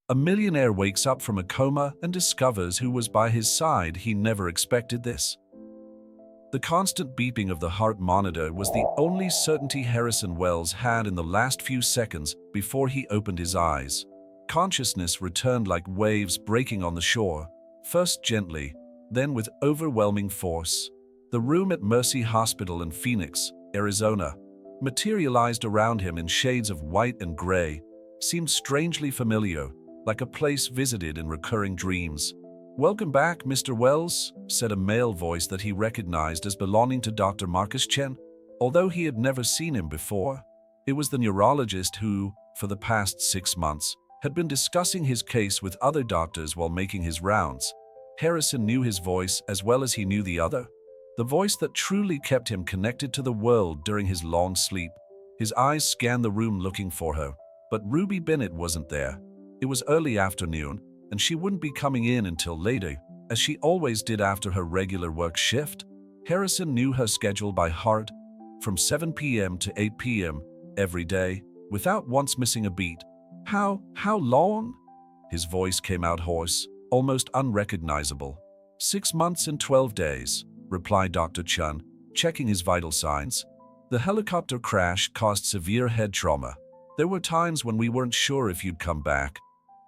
A millionaire wakes up from a coma and discovers who was by his side. He never expected this. The constant beeping of the heart monitor was the only certainty Harrison Wells had in the last few seconds before he opened his eyes. Consciousness returned like waves breaking on the shore, first gently, then with overwhelming force. The room at Mercy Hospital in Phoenix, Arizona, materialized around him in shades of white and gray, seemed strangely familiar, like a place visited in recurring dreams. "Welcome back, Mr. Wells," said a male voice that he recognized as belonging to Dr. Marcus Chen, although he had never seen him before. It was the neurologist who, for the past 6 months, had been discussing his case with other doctors while making his rounds. Harrison knew his voice as well as he knew the other, the voice that truly kept him connected to the world during his long sleep. His eyes scanned the room looking for her, but Ruby Bennett wasn't there. It was early afternoon, and she wouldn't be coming in until later, as she always did after her regular work shift. Harrison knew her schedule by heart, from 7 p.m. to 8 p.m. every day, without once missing a beat. How long?" His voice came out hoarse, almost unrecognizable. 6 months and 12 days, replied Dr. Chen, checking his vital signs. "The helicopter crash caused severe head trauma. There were times when we weren't sure if you'd come back."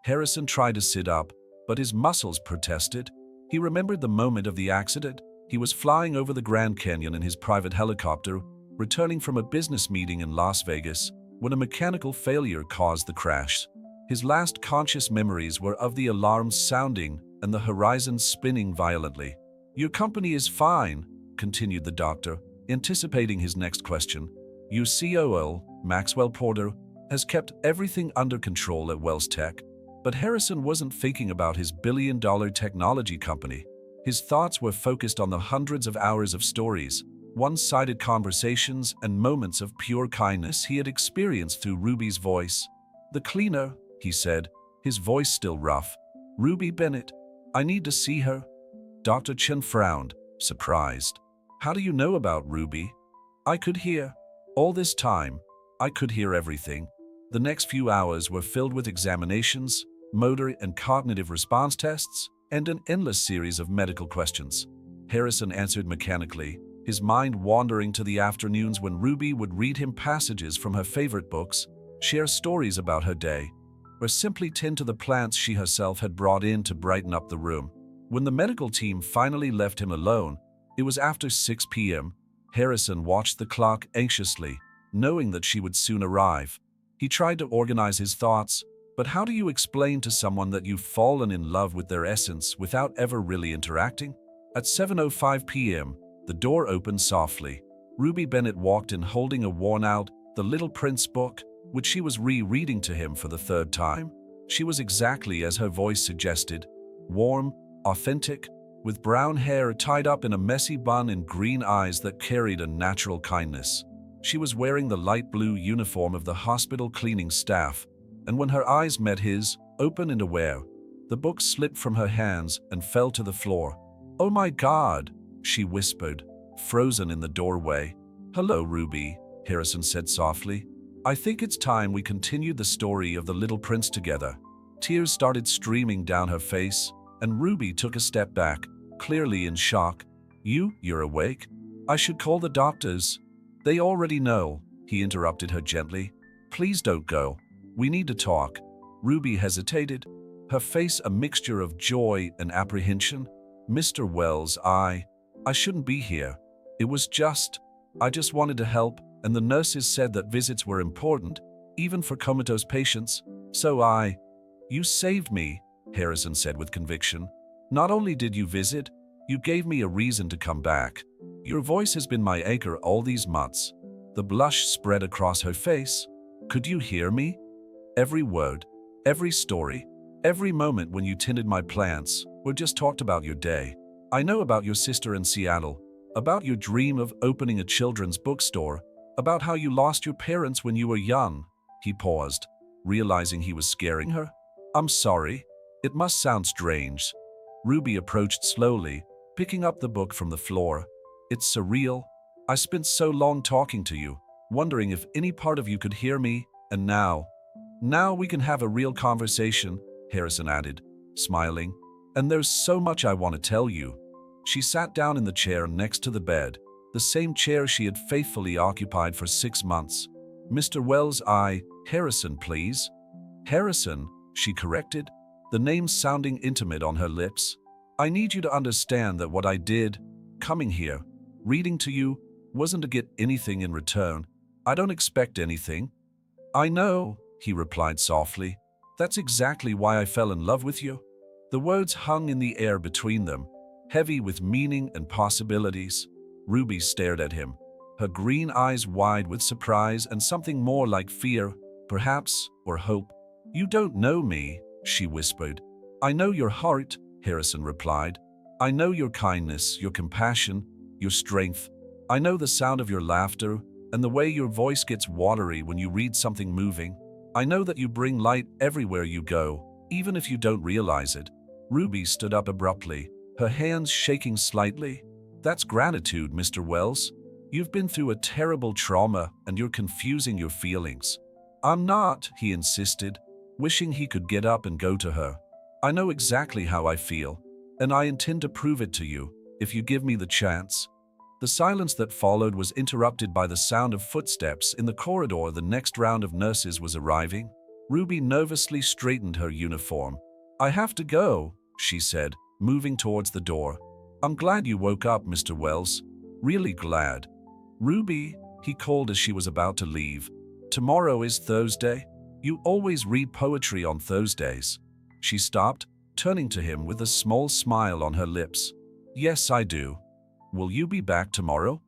Harrison tried to sit up, but his muscles protested. He remembered the moment of the accident. He was flying over the Grand Canyon in his private helicopter, returning from a business meeting in Las Vegas, when a mechanical failure caused the crash. His last conscious memories were of the alarms sounding and the horizon spinning violently. "Your company is fine," continued the doctor, anticipating his next question. "Your COO, Maxwell Porter, has kept everything under control at Wells Tech." But Harrison wasn't thinking about his billion-dollar technology company. His thoughts were focused on the hundreds of hours of stories, one-sided conversations, and moments of pure kindness he had experienced through Ruby's voice. "The cleaner," he said, his voice still rough. "Ruby Bennett. I need to see her." Dr. Chen frowned, surprised. "How do you know about Ruby?" "I could hear. All this time, I could hear everything." The next few hours were filled with examinations, motor and cognitive response tests, and an endless series of medical questions. Harrison answered mechanically, his mind wandering to the afternoons when Ruby would read him passages from her favorite books, share stories about her day, or simply tend to the plants she herself had brought in to brighten up the room. When the medical team finally left him alone, it was after 6 p.m. Harrison watched the clock anxiously, knowing that she would soon arrive. He tried to organize his thoughts, but how do you explain to someone that you've fallen in love with their essence without ever really interacting? At 7:05 p.m., the door opened softly. Ruby Bennett walked in holding a worn-out The Little Prince book, which she was rereading to him for the 3rd time. She was exactly as her voice suggested, warm, authentic, with brown hair tied up in a messy bun and green eyes that carried a natural kindness. She was wearing the light blue uniform of the hospital cleaning staff, and when her eyes met his, open and aware, the book slipped from her hands and fell to the floor. "Oh my God," she whispered, frozen in the doorway. "Hello, Ruby," Harrison said softly. "I think it's time we continued the story of the Little Prince together." Tears started streaming down her face, and Ruby took a step back, clearly in shock. You're awake? I should call the doctors." "They already know," he interrupted her gently. "Please don't go. We need to talk." Ruby hesitated, her face a mixture of joy and apprehension. "Mr. Wells, I shouldn't be here. It was I just wanted to help, and the nurses said that visits were important, even for comatose patients, so You saved me," Harrison said with conviction. "Not only did you visit, you gave me a reason to come back. Your voice has been my anchor all these months." The blush spread across her face. "Could you hear me? Every word, every story, every moment when you tended my plants, or just talked about your day. I know about your sister in Seattle, about your dream of opening a children's bookstore, about how you lost your parents when you were young." He paused, realizing he was scaring her. "I'm sorry. It must sound strange." Ruby approached slowly, picking up the book from the floor. "It's surreal. I spent so long talking to you, wondering if any part of you could hear me, and now we can have a real conversation, Harrison added, smiling. And there's so much I want to tell you. She sat down in the chair next to the bed, the same chair she had faithfully occupied for 6 months. Mr. Wells, Harrison, please. Harrison, she corrected, the name sounding intimate on her lips. I need you to understand that what I did, coming here, reading to you, wasn't to get anything in return. I don't expect anything. I know, he replied softly. That's exactly why I fell in love with you. The words hung in the air between them, heavy with meaning and possibilities. Ruby stared at him, her green eyes wide with surprise and something more like fear, perhaps, or hope. You don't know me, she whispered. I know your heart, Harrison replied. I know your kindness, your compassion, your strength. I know the sound of your laughter and the way your voice gets watery when you read something moving. I know that you bring light everywhere you go, even if you don't realize it. Ruby stood up abruptly, her hands shaking slightly. That's gratitude, Mr. Wells. You've been through a terrible trauma and you're confusing your feelings. I'm not, he insisted, wishing he could get up and go to her. I know exactly how I feel, and I intend to prove it to you, if you give me the chance. The silence that followed was interrupted by the sound of footsteps in the corridor. The next round of nurses was arriving. Ruby nervously straightened her uniform. I have to go, she said, moving towards the door. I'm glad you woke up, Mr. Wells. Really glad. Ruby, he called as she was about to leave. Tomorrow is Thursday. You always read poetry on Thursdays. She stopped, turning to him with a small smile on her lips. Yes, I do. Will you be back tomorrow?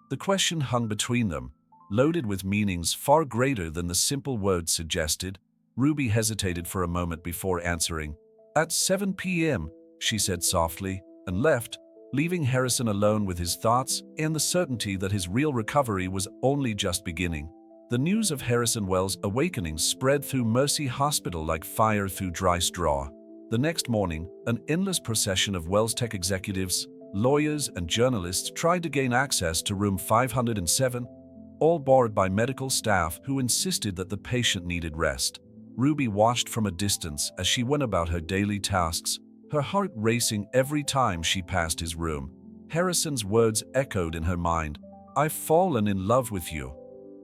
The question hung between them, loaded with meanings far greater than the simple words suggested. Ruby hesitated for a moment before answering. At 7 p.m., she said softly, and left, leaving Harrison alone with his thoughts and the certainty that his real recovery was only just beginning. The news of Harrison Wells' awakening spread through Mercy Hospital like fire through dry straw. The next morning, an endless procession of Wells Tech executives, lawyers, and journalists tried to gain access to room 507, all barred by medical staff who insisted that the patient needed rest. Ruby watched from a distance as she went about her daily tasks, her heart racing every time she passed his room. Harrison's words echoed in her mind. I've fallen in love with you.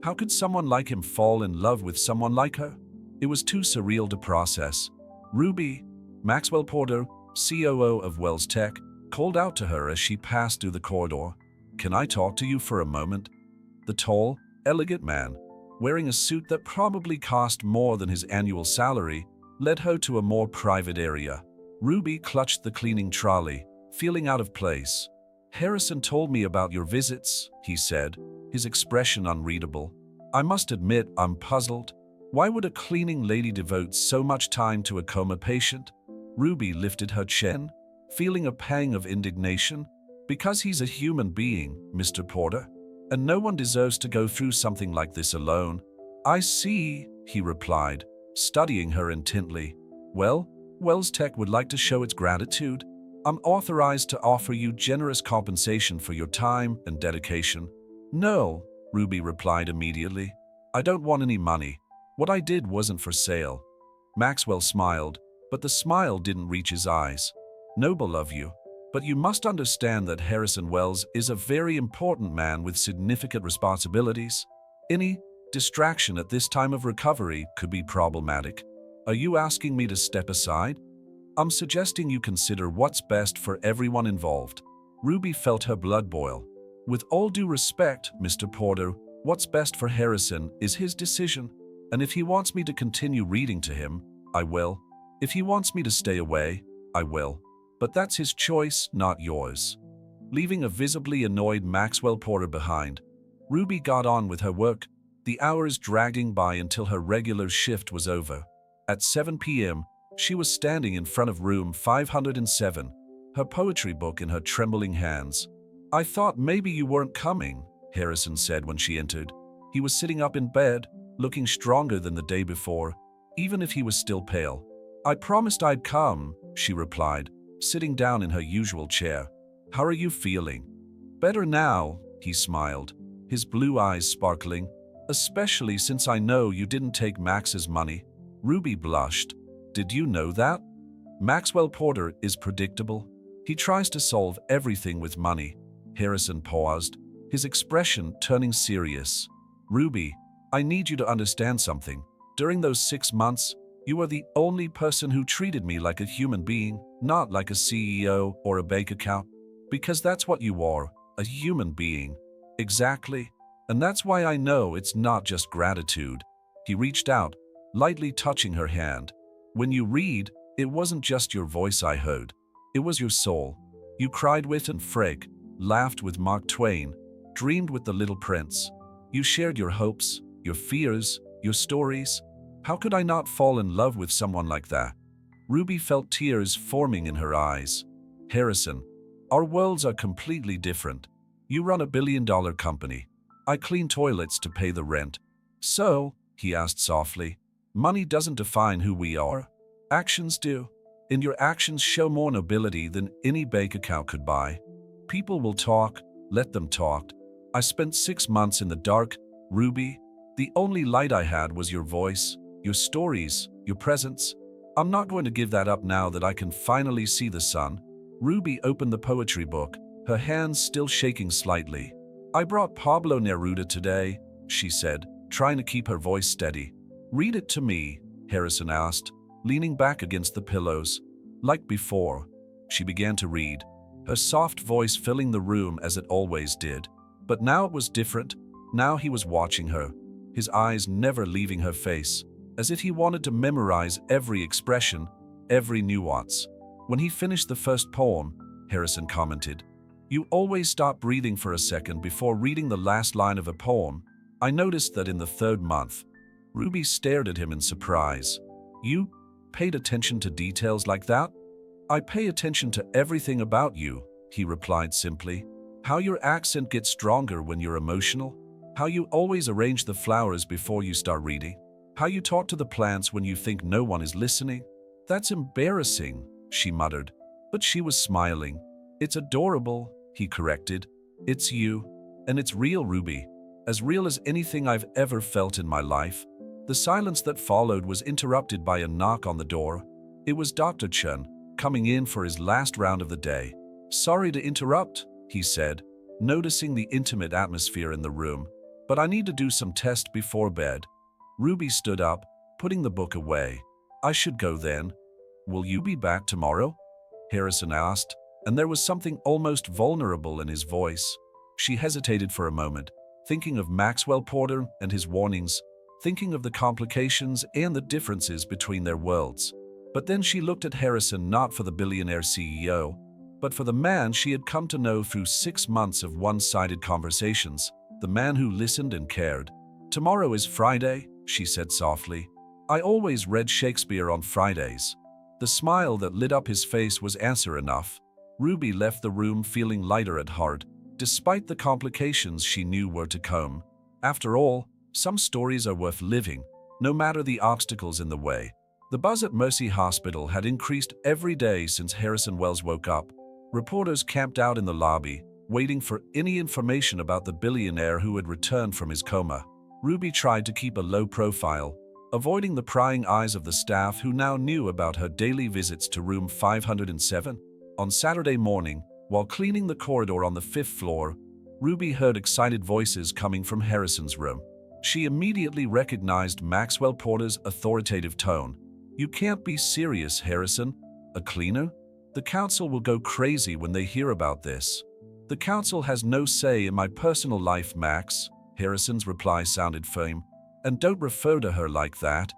How could someone like him fall in love with someone like her? It was too surreal to process. Ruby, Maxwell Porter, COO of Wells Tech, called out to her as she passed through the corridor. Can I talk to you for a moment? The tall, elegant man, wearing a suit that probably cost more than his annual salary, led her to a more private area. Ruby clutched the cleaning trolley, feeling out of place. Harrison told me about your visits, he said, his expression unreadable. I must admit I'm puzzled. Why would a cleaning lady devote so much time to a coma patient? Ruby lifted her chin, feeling a pang of indignation. Because he's a human being, Mr. Porter, and no one deserves to go through something like this alone. I see, he replied, studying her intently. Well, Wells Tech would like to show its gratitude. I'm authorized to offer you generous compensation for your time and dedication. No, Ruby replied immediately. I don't want any money. What I did wasn't for sale. Maxwell smiled, but the smile didn't reach his eyes. Noble of you, but you must understand that Harrison Wells is a very important man with significant responsibilities. Any distraction at this time of recovery could be problematic. Are you asking me to step aside? I'm suggesting you consider what's best for everyone involved. Ruby felt her blood boil. With all due respect, Mr. Porter, what's best for Harrison is his decision, and if he wants me to continue reading to him, I will. If he wants me to stay away, I will. But that's his choice, not yours. Leaving a visibly annoyed Maxwell Porter behind, Ruby got on with her work, the hours dragging by until her regular shift was over. At 7 p.m., she was standing in front of room 507, her poetry book in her trembling hands. I thought maybe you weren't coming, Harrison said when she entered. He was sitting up in bed, looking stronger than the day before, even if he was still pale. I promised I'd come, she replied, sitting down in her usual chair. How are you feeling? Better now, he smiled, his blue eyes sparkling, especially since I know you didn't take Max's money. Ruby blushed. Did you know that? Maxwell Porter is predictable. He tries to solve everything with money. Harrison paused, his expression turning serious. Ruby, I need you to understand something. During those 6 months, you were the only person who treated me like a human being, not like a CEO or a bank account. Because that's what you are, a human being. Exactly. And that's why I know it's not just gratitude. He reached out, lightly touching her hand. When you read, it wasn't just your voice I heard. It was your soul. You cried with and Freg, laughed with Mark Twain, dreamed with the Little Prince. You shared your hopes, your fears, your stories. How could I not fall in love with someone like that? Ruby felt tears forming in her eyes. Harrison, our worlds are completely different. You run a billion-dollar company. I clean toilets to pay the rent. So, he asked softly, money doesn't define who we are. Actions do. And your actions show more nobility than any bank account could buy. People will talk, let them talk. I spent 6 months in the dark, Ruby. The only light I had was your voice, your stories, your presence. I'm not going to give that up now that I can finally see the sun. Ruby opened the poetry book, her hands still shaking slightly. I brought Pablo Neruda today, she said, trying to keep her voice steady. Read it to me, Harrison asked, leaning back against the pillows. Like before, she began to read, her soft voice filling the room as it always did. But now it was different. Now he was watching her, his eyes never leaving her face, as if he wanted to memorize every expression, every nuance. When he finished the first poem, Harrison commented, you always stop breathing for a second before reading the last line of a poem. I noticed that in the 3rd month. Ruby stared at him in surprise. You paid attention to details like that? I pay attention to everything about you, he replied simply. How your accent gets stronger when you're emotional. How you always arrange the flowers before you start reading. How you talk to the plants when you think no one is listening. That's embarrassing, she muttered. But she was smiling. It's adorable, he corrected. It's you. And it's real, Ruby. As real as anything I've ever felt in my life. The silence that followed was interrupted by a knock on the door. It was Dr. Chen, coming in for his last round of the day. Sorry to interrupt, he said, noticing the intimate atmosphere in the room. But I need to do some tests before bed. Ruby stood up, putting the book away. I should go then. Will you be back tomorrow? Harrison asked, and there was something almost vulnerable in his voice. She hesitated for a moment, thinking of Maxwell Porter and his warnings, thinking of the complications and the differences between their worlds. But then she looked at Harrison not for the billionaire CEO, but for the man she had come to know through 6 months of one-sided conversations, the man who listened and cared. Tomorrow is Friday, she said softly. I always read Shakespeare on Fridays. The smile that lit up his face was answer enough. Ruby left the room feeling lighter at heart, despite the complications she knew were to come. After all, some stories are worth living, no matter the obstacles in the way. The buzz at Mercy Hospital had increased every day since Harrison Wells woke up. Reporters camped out in the lobby, waiting for any information about the billionaire who had returned from his coma. Ruby tried to keep a low profile, avoiding the prying eyes of the staff who now knew about her daily visits to room 507. On Saturday morning, while cleaning the corridor on the 5th floor, Ruby heard excited voices coming from Harrison's room. She immediately recognized Maxwell Porter's authoritative tone. You can't be serious, Harrison. A cleaner? The council will go crazy when they hear about this. The council has no say in my personal life, Max. Harrison's reply sounded firm. And don't refer to her like that.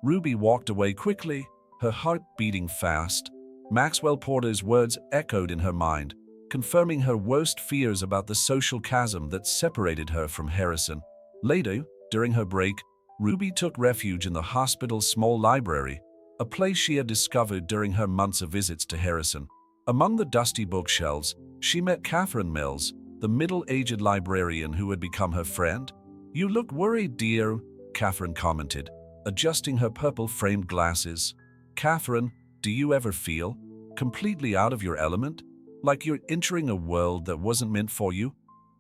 Ruby walked away quickly, her heart beating fast. Maxwell Porter's words echoed in her mind, confirming her worst fears about the social chasm that separated her from Harrison. Later, during her break, Ruby took refuge in the hospital's small library, a place she had discovered during her months of visits to Harrison. Among the dusty bookshelves, she met Catherine Mills, the middle-aged librarian who had become her friend. You look worried, dear, Catherine commented, adjusting her purple-framed glasses. Catherine, do you ever feel completely out of your element? Like you're entering a world that wasn't meant for you?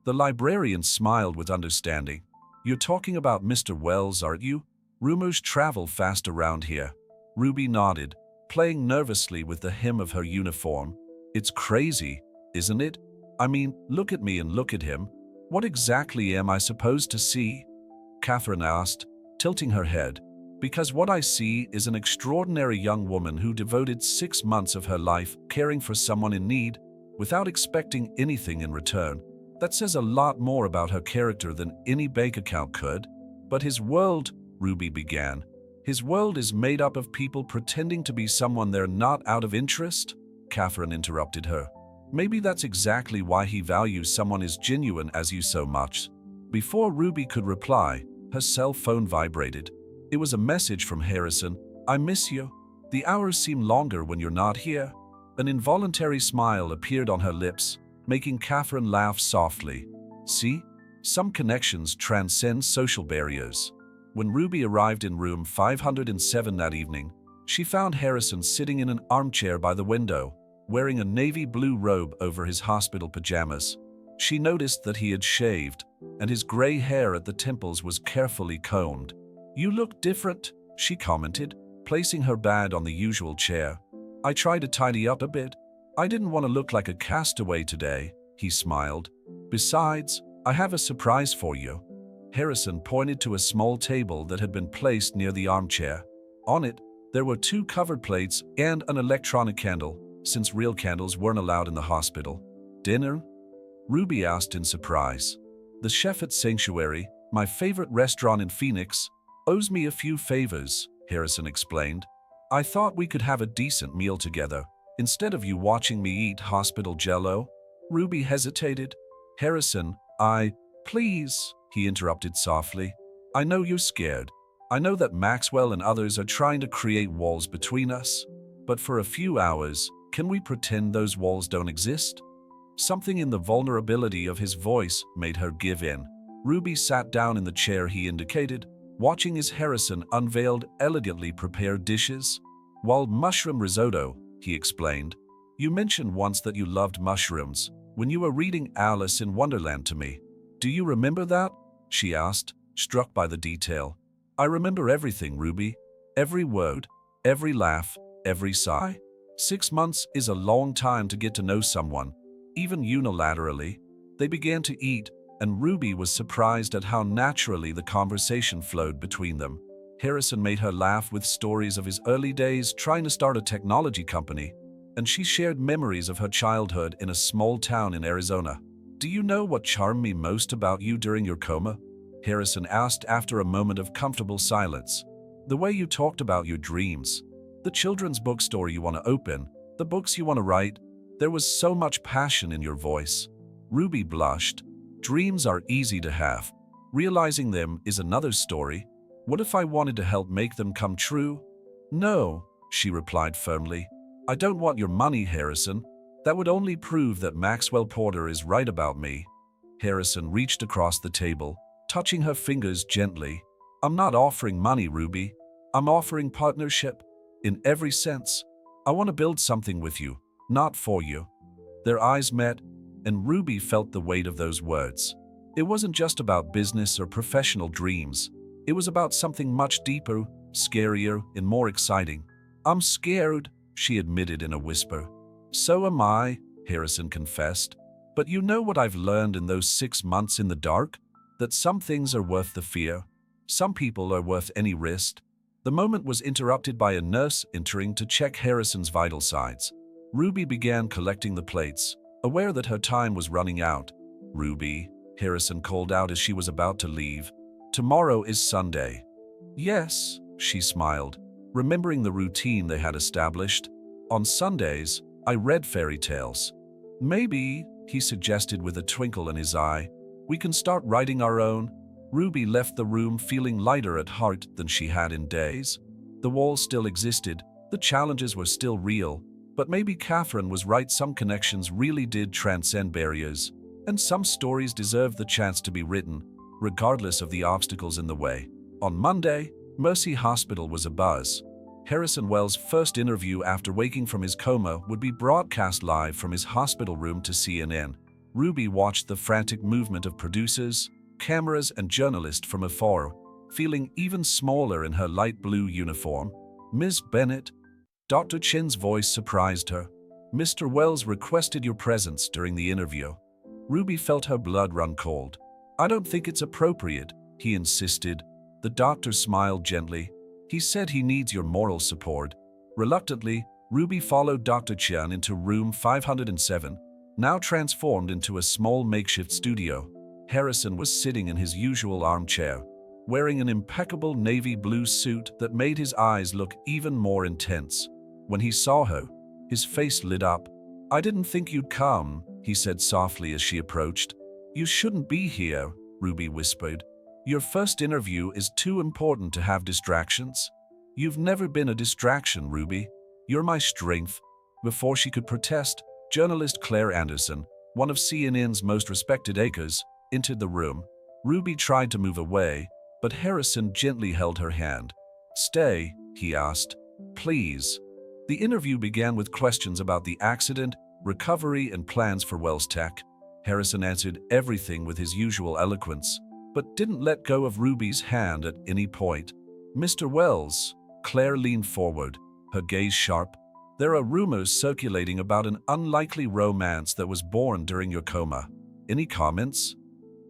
The librarian smiled with understanding. You're talking about Mr. Wells, aren't you? Rumors travel fast around here. Ruby nodded, playing nervously with the hem of her uniform. It's crazy, isn't it? I mean, look at me and look at him. What exactly am I supposed to see? Catherine asked, tilting her head. Because what I see is an extraordinary young woman who devoted 6 months of her life caring for someone in need without expecting anything in return. That says a lot more about her character than any bank account could. But his world, Ruby began. His world is made up of people pretending to be someone they're not out of interest? Catherine interrupted her. Maybe that's exactly why he values someone as genuine as you so much. Before Ruby could reply, her cell phone vibrated. It was a message from Harrison. I miss you. The hours seem longer when you're not here. An involuntary smile appeared on her lips, making Catherine laugh softly. See? Some connections transcend social barriers. When Ruby arrived in room 507 that evening, she found Harrison sitting in an armchair by the window, wearing a navy blue robe over his hospital pajamas. She noticed that he had shaved, and his gray hair at the temples was carefully combed. You look different, she commented, placing her bag on the usual chair. I tried to tidy up a bit. I didn't want to look like a castaway today, he smiled. Besides, I have a surprise for you. Harrison pointed to a small table that had been placed near the armchair. On it, there were 2 covered plates and an electronic candle, since real candles weren't allowed in the hospital. Dinner? Ruby asked in surprise. The chef at Sanctuary, my favorite restaurant in Phoenix, owes me a few favors, Harrison explained. I thought we could have a decent meal together, instead of you watching me eat hospital jello. Ruby hesitated. Harrison, please, he interrupted softly. I know you're scared. I know that Maxwell and others are trying to create walls between us. But for a few hours, can we pretend those walls don't exist? Something in the vulnerability of his voice made her give in. Ruby sat down in the chair he indicated, watching as Harrison unveiled elegantly prepared dishes. Wild mushroom risotto, he explained. You mentioned once that you loved mushrooms when you were reading Alice in Wonderland to me. Do you remember that? She asked, struck by the detail. I remember everything, Ruby. Every word, every laugh, every sigh. 6 months is a long time to get to know someone, even unilaterally. They began to eat, and Ruby was surprised at how naturally the conversation flowed between them. Harrison made her laugh with stories of his early days trying to start a technology company, and she shared memories of her childhood in a small town in Arizona. Do you know what charmed me most about you during your coma? Harrison asked after a moment of comfortable silence. The way you talked about your dreams. The children's bookstore you want to open, the books you want to write. There was so much passion in your voice. Ruby blushed. Dreams are easy to have. Realizing them is another story. What if I wanted to help make them come true? No, she replied firmly. I don't want your money, Harrison. That would only prove that Maxwell Porter is right about me. Harrison reached across the table, touching her fingers gently. I'm not offering money, Ruby. I'm offering partnership. In every sense. I want to build something with you, not for you. Their eyes met, and Ruby felt the weight of those words. It wasn't just about business or professional dreams. It was about something much deeper, scarier, and more exciting. I'm scared, she admitted in a whisper. So am I, Harrison confessed. But you know what I've learned in those 6 months in the dark? That some things are worth the fear. Some people are worth any risk. The moment was interrupted by a nurse entering to check Harrison's vital signs. Ruby began collecting the plates, aware that her time was running out. Ruby, Harrison called out as she was about to leave. Tomorrow is Sunday. Yes, she smiled, remembering the routine they had established. On Sundays, I read fairy tales. Maybe, he suggested with a twinkle in his eye, we can start writing our own. Ruby left the room feeling lighter at heart than she had in days. The walls still existed, the challenges were still real, but maybe Catherine was right, some connections really did transcend barriers, and some stories deserve the chance to be written, regardless of the obstacles in the way. On Monday, Mercy Hospital was abuzz. Harrison Wells' first interview after waking from his coma would be broadcast live from his hospital room to CNN. Ruby watched the frantic movement of producers, cameras, and journalists from afar, feeling even smaller in her light blue uniform. Miss Bennett? Dr. Chin's voice surprised her. Mr. Wells requested your presence during the interview. Ruby felt her blood run cold. I don't think it's appropriate, he insisted. The doctor smiled gently. He said he needs your moral support. Reluctantly, Ruby followed Dr. Chen into room 507, now transformed into a small makeshift studio. Harrison was sitting in his usual armchair, wearing an impeccable navy blue suit that made his eyes look even more intense. When he saw her, his face lit up. I didn't think you'd come, he said softly as she approached. You shouldn't be here, Ruby whispered. Your first interview is too important to have distractions. You've never been a distraction, Ruby. You're my strength. Before she could protest, journalist Claire Anderson, one of CNN's most respected anchors, entered the room. Ruby tried to move away, but Harrison gently held her hand. Stay, he asked. Please. The interview began with questions about the accident, recovery, and plans for Wells Tech. Harrison answered everything with his usual eloquence, but didn't let go of Ruby's hand at any point. Mr. Wells, Claire leaned forward, her gaze sharp. There are rumors circulating about an unlikely romance that was born during your coma. Any comments?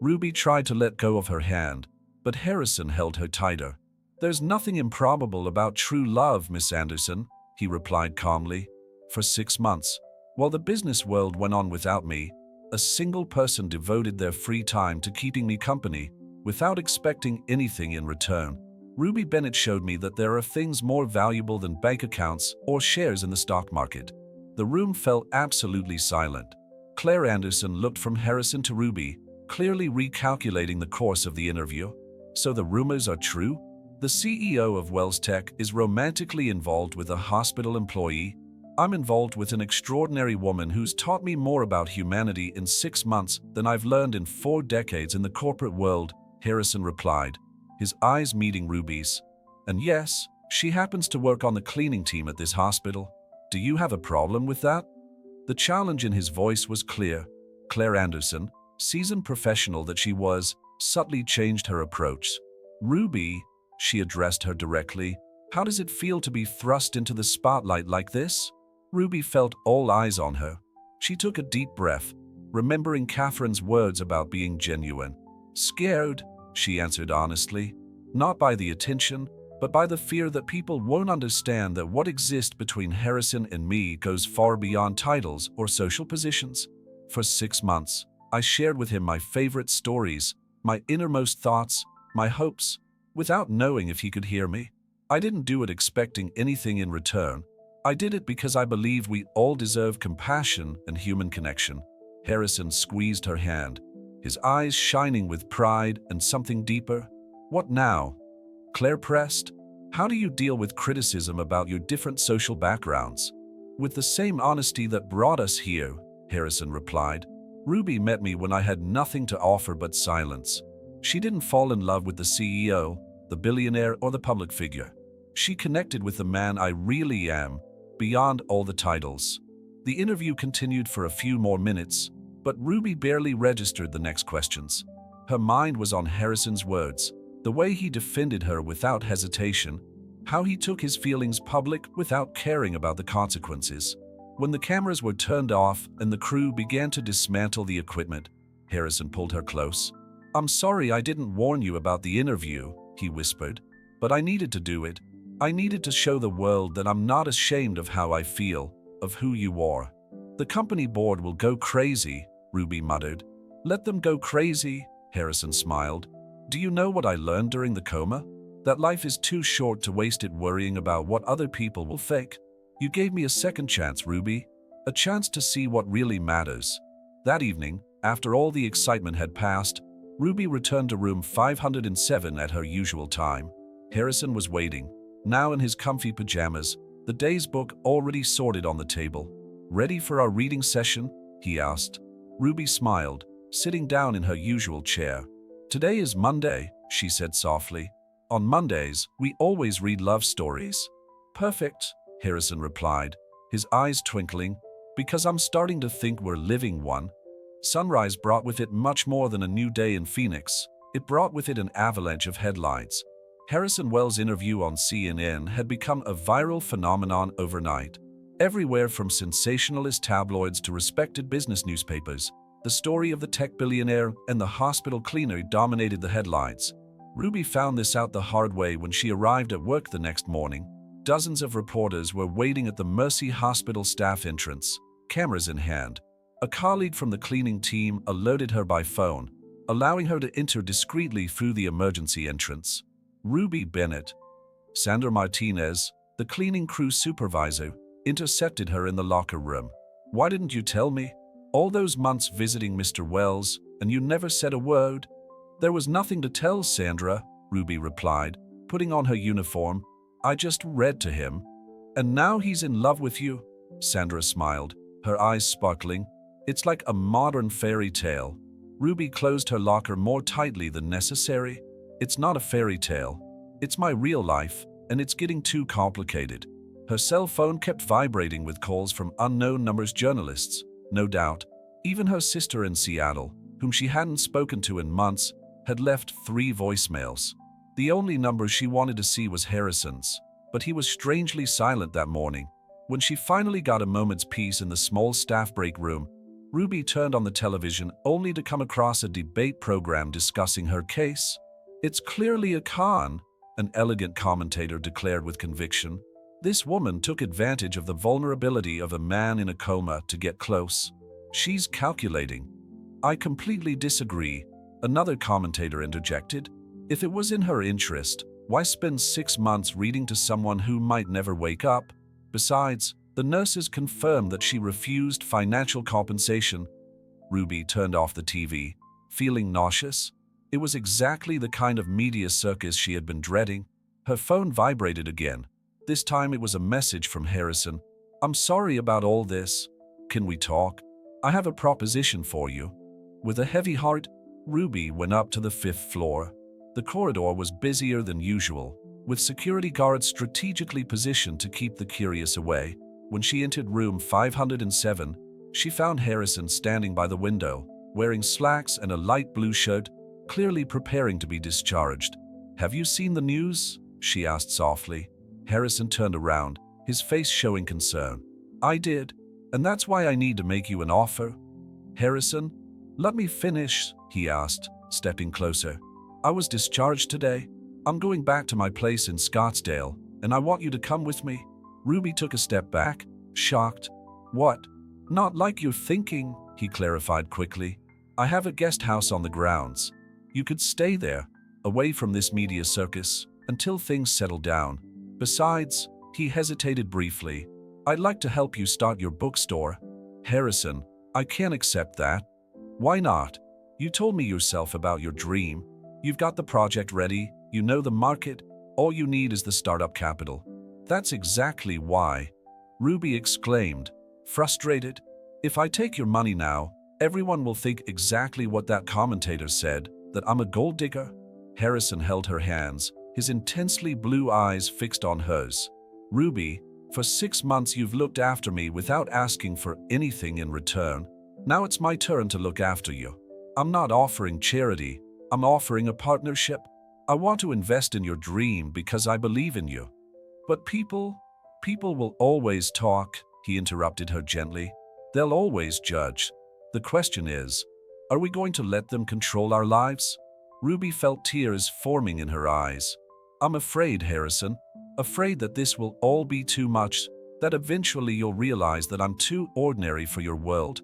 Ruby tried to let go of her hand, but Harrison held her tighter. There's nothing improbable about true love, Miss Anderson, he replied calmly. For 6 months, while the business world went on without me, a single person devoted their free time to keeping me company, without expecting anything in return. Ruby Bennett showed me that there are things more valuable than bank accounts or shares in the stock market. The room fell absolutely silent. Claire Anderson looked from Harrison to Ruby, clearly recalculating the course of the interview. So the rumors are true? The CEO of Wells Tech is romantically involved with a hospital employee. I'm involved with an extraordinary woman who's taught me more about humanity in 6 months than I've learned in 4 decades in the corporate world, Harrison replied, his eyes meeting Ruby's. And yes, she happens to work on the cleaning team at this hospital. Do you have a problem with that? The challenge in his voice was clear. Claire Anderson, seasoned professional that she was, subtly changed her approach. Ruby, she addressed her directly, how does it feel to be thrust into the spotlight like this? Ruby felt all eyes on her. She took a deep breath, remembering Catherine's words about being genuine. Scared, she answered honestly, not by the attention, but by the fear that people won't understand that what exists between Harrison and me goes far beyond titles or social positions. For 6 months, I shared with him my favorite stories, my innermost thoughts, my hopes, without knowing if he could hear me. I didn't do it expecting anything in return. I did it because I believe we all deserve compassion and human connection. Harrison squeezed her hand, his eyes shining with pride and something deeper. What now? Claire pressed. How do you deal with criticism about your different social backgrounds? With the same honesty that brought us here, Harrison replied. Ruby met me when I had nothing to offer but silence. She didn't fall in love with the CEO, the billionaire, or the public figure. She connected with the man I really am, beyond all the titles. The interview continued for a few more minutes, but Ruby barely registered the next questions. Her mind was on Harrison's words, the way he defended her without hesitation, how he took his feelings public without caring about the consequences. When the cameras were turned off and the crew began to dismantle the equipment, Harrison pulled her close. I'm sorry I didn't warn you about the interview, he whispered, but I needed to do it. I needed to show the world that I'm not ashamed of how I feel, of who you are. The company board will go crazy, Ruby muttered. Let them go crazy, Harrison smiled. Do you know what I learned during the coma? That life is too short to waste it worrying about what other people will think. You gave me a second chance, Ruby, a chance to see what really matters. That evening, after all the excitement had passed, Ruby returned to room 507 at her usual time. Harrison was waiting, now in his comfy pajamas, the day's book already sorted on the table. Ready for our reading session? He asked. Ruby smiled, sitting down in her usual chair. Today is Monday, she said softly. On Mondays, we always read love stories. Perfect, Harrison replied, his eyes twinkling, because I'm starting to think we're living one. Sunrise brought with it much more than a new day in Phoenix. It brought with it an avalanche of headlines. Harrison Wells' interview on CNN had become a viral phenomenon overnight. Everywhere from sensationalist tabloids to respected business newspapers, the story of the tech billionaire and the hospital cleaner dominated the headlines. Ruby found this out the hard way when she arrived at work the next morning. Dozens of reporters were waiting at the Mercy Hospital staff entrance, cameras in hand. A colleague from the cleaning team alerted her by phone, allowing her to enter discreetly through the emergency entrance. Ruby Bennett, Sandra Martinez, the cleaning crew supervisor, intercepted her in the locker room. "Why didn't you tell me? All those months visiting Mr. Wells, and you never said a word." "There was nothing to tell, Sandra," Ruby replied, putting on her uniform. "I just read to him." "And now he's in love with you?" Sandra smiled, her eyes sparkling. "It's like a modern fairy tale." Ruby closed her locker more tightly than necessary. "It's not a fairy tale. It's my real life, and it's getting too complicated." Her cell phone kept vibrating with calls from unknown numbers, journalists, no doubt. Even her sister in Seattle, whom she hadn't spoken to in months, had left 3 voicemails. The only number she wanted to see was Harrison's, but he was strangely silent that morning. When she finally got a moment's peace in the small staff break room, Ruby turned on the television only to come across a debate program discussing her case. "It's clearly a con," an elegant commentator declared with conviction. "This woman took advantage of the vulnerability of a man in a coma to get close. She's calculating." "I completely disagree," another commentator interjected. "If it was in her interest, why spend 6 months reading to someone who might never wake up? Besides, the nurses confirmed that she refused financial compensation." Ruby turned off the TV, feeling nauseous. It was exactly the kind of media circus she had been dreading. Her phone vibrated again. This time it was a message from Harrison. "I'm sorry about all this. Can we talk? I have a proposition for you." With a heavy heart, Ruby went up to the 5th floor. The corridor was busier than usual, with security guards strategically positioned to keep the curious away. When she entered room 507, she found Harrison standing by the window, wearing slacks and a light blue shirt, clearly preparing to be discharged. "Have you seen the news?" she asked softly. Harrison turned around, his face showing concern. "I did, and that's why I need to make you an offer." "Harrison, let me finish," he asked, stepping closer. "I was discharged today. I'm going back to my place in Scottsdale, and I want you to come with me." Ruby took a step back, shocked. "What? Not like you're thinking," he clarified quickly. "I have a guest house on the grounds. You could stay there, away from this media circus, until things settle down. Besides," he hesitated briefly, "I'd like to help you start your bookstore." "Harrison, I can't accept that." "Why not? You told me yourself about your dream. You've got the project ready, you know the market, all you need is the startup capital." "That's exactly why," Ruby exclaimed, frustrated. "If I take your money now, everyone will think exactly what that commentator said, that I'm a gold digger." Harrison held her hands, his intensely blue eyes fixed on hers. "Ruby, for 6 months you've looked after me without asking for anything in return. Now it's my turn to look after you. I'm not offering charity, I'm offering a partnership. I want to invest in your dream because I believe in you." "But people will always talk," he interrupted her gently. "They'll always judge. The question is, are we going to let them control our lives?" Ruby felt tears forming in her eyes. "I'm afraid, Harrison, afraid that this will all be too much, that eventually you'll realize that I'm too ordinary for your world."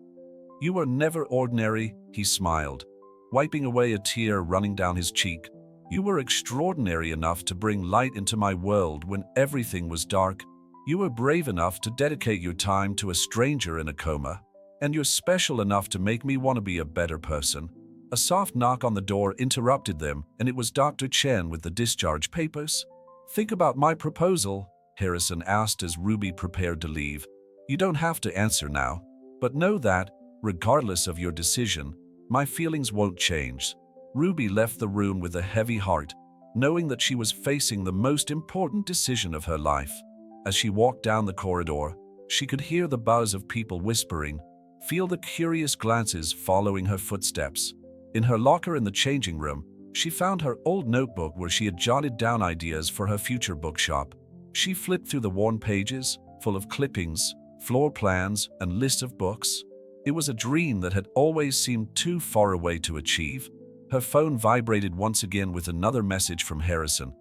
"You were never ordinary," he smiled, wiping away a tear running down his cheek. "You were extraordinary enough to bring light into my world when everything was dark. You were brave enough to dedicate your time to a stranger in a coma. And you're special enough to make me want to be a better person." A soft knock on the door interrupted them, and it was Dr. Chen with the discharge papers. "Think about my proposal," Harrison asked as Ruby prepared to leave. "You don't have to answer now, but know that, regardless of your decision, my feelings won't change." Ruby left the room with a heavy heart, knowing that she was facing the most important decision of her life. As she walked down the corridor, she could hear the buzz of people whispering, feel the curious glances following her footsteps. In her locker in the changing room, She found her old notebook where she had jotted down ideas for her future bookshop. She flipped through the worn pages, full of clippings, floor plans, and lists of books. It was a dream that had always seemed too far away to achieve. Her phone vibrated once again with another message from Harrison.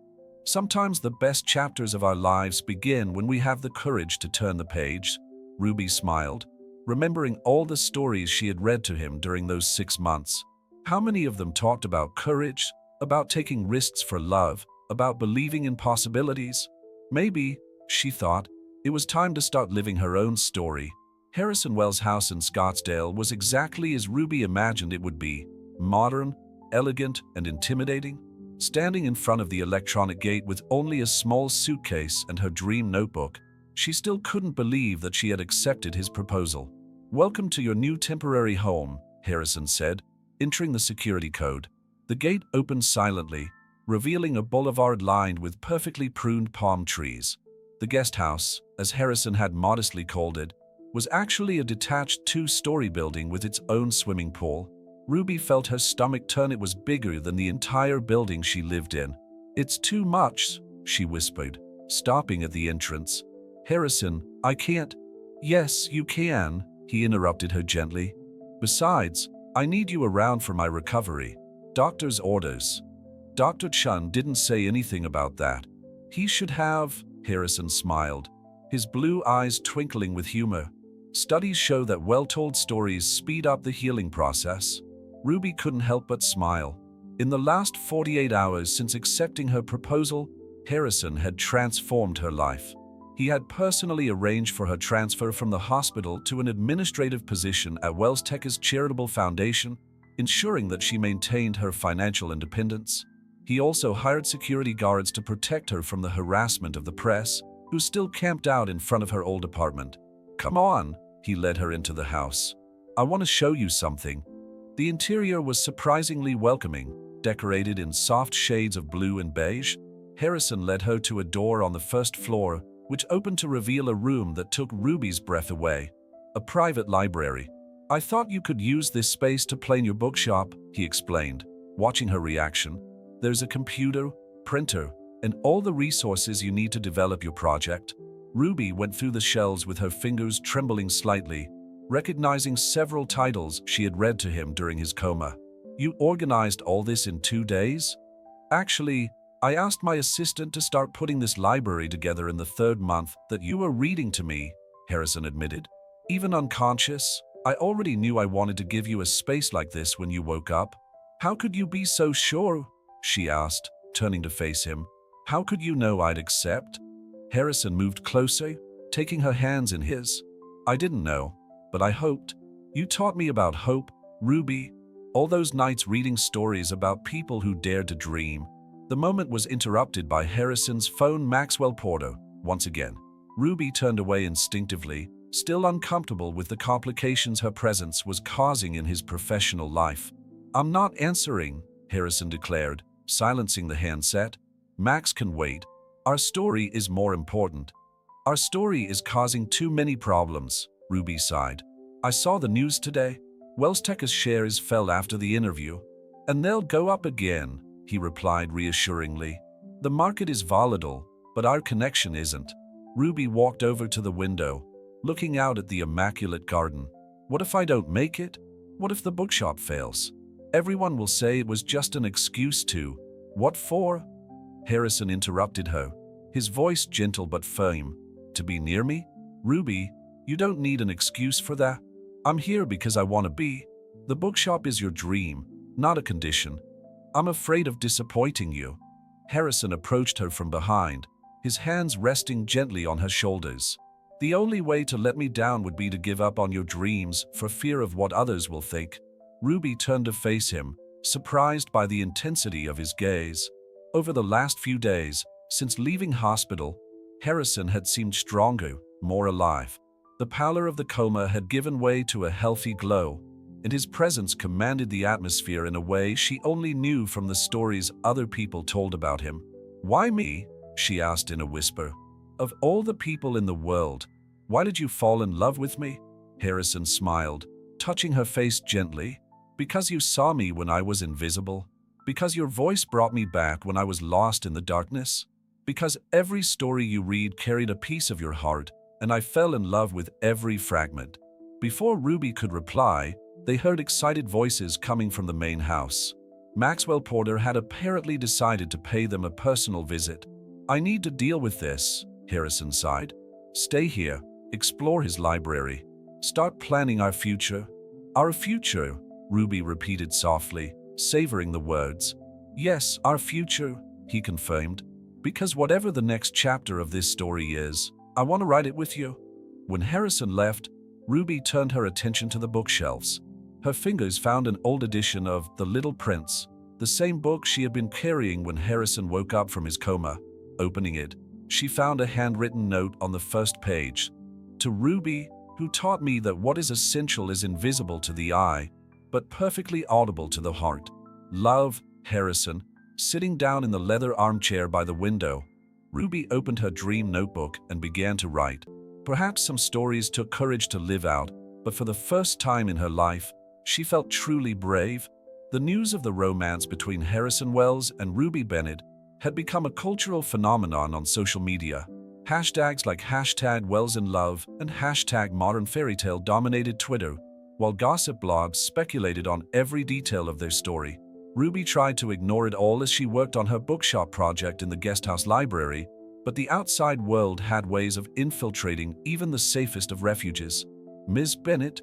"Sometimes the best chapters of our lives begin when we have the courage to turn the page." Ruby smiled, remembering all the stories she had read to him during those 6 months. How many of them talked about courage, about taking risks for love, about believing in possibilities? Maybe, she thought, it was time to start living her own story. Harrison Wells' house in Scottsdale was exactly as Ruby imagined it would be: modern, elegant, and intimidating. Standing in front of the electronic gate with only a small suitcase and her dream notebook, she still couldn't believe that she had accepted his proposal. "Welcome to your new temporary home," Harrison said, entering the security code. The gate opened silently, revealing a boulevard lined with perfectly pruned palm trees. The guest house, as Harrison had modestly called it, was actually a detached 2-story building with its own swimming pool. Ruby felt her stomach turn. It was bigger than the entire building she lived in. "It's too much," she whispered, stopping at the entrance. "Harrison, I can't." "Yes, you can," he interrupted her gently. "Besides, I need you around for my recovery. Doctor's orders." Dr. Chun didn't say anything about that. "He should have," Harrison smiled, his blue eyes twinkling with humor. "Studies show that well-told stories speed up the healing process." Ruby couldn't help but smile. In the last 48 hours since accepting her proposal, Harrison had transformed her life. He had personally arranged for her transfer from the hospital to an administrative position at Wells Tech's charitable foundation, ensuring that she maintained her financial independence. He also hired security guards to protect her from the harassment of the press, who still camped out in front of her old apartment. "Come on," he led her into the house. "I want to show you something." The interior was surprisingly welcoming, decorated in soft shades of blue and beige. Harrison led her to a door on the first floor, which opened to reveal a room that took Ruby's breath away. "A private library. I thought you could use this space to plan your bookshop," he explained, watching her reaction. "There's a computer, printer, and all the resources you need to develop your project." Ruby went through the shelves with her fingers trembling slightly, recognizing several titles she had read to him during his coma. "You organized all this in 2 days?" "Actually, I asked my assistant to start putting this library together in the 3rd month that you were reading to me," Harrison admitted. "Even unconscious, I already knew I wanted to give you a space like this when you woke up." "How could you be so sure?" she asked, turning to face him. "How could you know I'd accept?" Harrison moved closer, taking her hands in his. "I didn't know, but I hoped. You taught me about hope, Ruby. All those nights reading stories about people who dared to dream." The moment was interrupted by Harrison's phone. "Maxwell Porter," once again. Ruby turned away instinctively, still uncomfortable with the complications her presence was causing in his professional life. "I'm not answering," Harrison declared, silencing the handset. "Max can wait. Our story is more important." "Our story is causing too many problems," Ruby sighed. "I saw the news today. Wells Tech's shares fell after the interview. And they'll go up again," he replied reassuringly. "The market is volatile, but our connection isn't." Ruby walked over to the window, looking out at the immaculate garden. "What if I don't make it? What if the bookshop fails? Everyone will say it was just an excuse to." "What for?" Harrison interrupted her, his voice gentle but firm. "To be near me? Ruby, you don't need an excuse for that. I'm here because I want to be. The bookshop is your dream, not a condition. I'm afraid of disappointing you." Harrison approached her from behind, his hands resting gently on her shoulders. "The only way to let me down would be to give up on your dreams for fear of what others will think." Ruby turned to face him, surprised by the intensity of his gaze. Over the last few days, since leaving hospital, Harrison had seemed stronger, more alive. The pallor of the coma had given way to a healthy glow, and his presence commanded the atmosphere in a way she only knew from the stories other people told about him. "Why me?" she asked in a whisper. "Of all the people in the world, why did you fall in love with me?" Harrison smiled, touching her face gently. "Because you saw me when I was invisible." Because your voice brought me back when I was lost in the darkness. Because every story you read carried a piece of your heart, and I fell in love with every fragment. Before Ruby could reply, they heard excited voices coming from the main house. Maxwell Porter had apparently decided to pay them a personal visit. I need to deal with this, Harrison sighed. Stay here, explore his library. Start planning our future. Our future, Ruby repeated softly, savoring the words. Yes, our future, he confirmed. Because whatever the next chapter of this story is, I want to write it with you. When Harrison left, Ruby turned her attention to the bookshelves. Her fingers found an old edition of The Little Prince, the same book she had been carrying when Harrison woke up from his coma. Opening it, she found a handwritten note on the first page. To Ruby, who taught me that what is essential is invisible to the eye, but perfectly audible to the heart. Love, Harrison. Sitting down in the leather armchair by the window, Ruby opened her dream notebook and began to write. Perhaps some stories took courage to live out, but for the first time in her life, she felt truly brave. The news of the romance between Harrison Wells and Ruby Bennett had become a cultural phenomenon on social media. Hashtags like #WellsInLove and #ModernFairyTale dominated Twitter, while gossip blogs speculated on every detail of their story. Ruby tried to ignore it all as she worked on her bookshop project in the guesthouse library, but the outside world had ways of infiltrating even the safest of refuges. Ms. Bennett,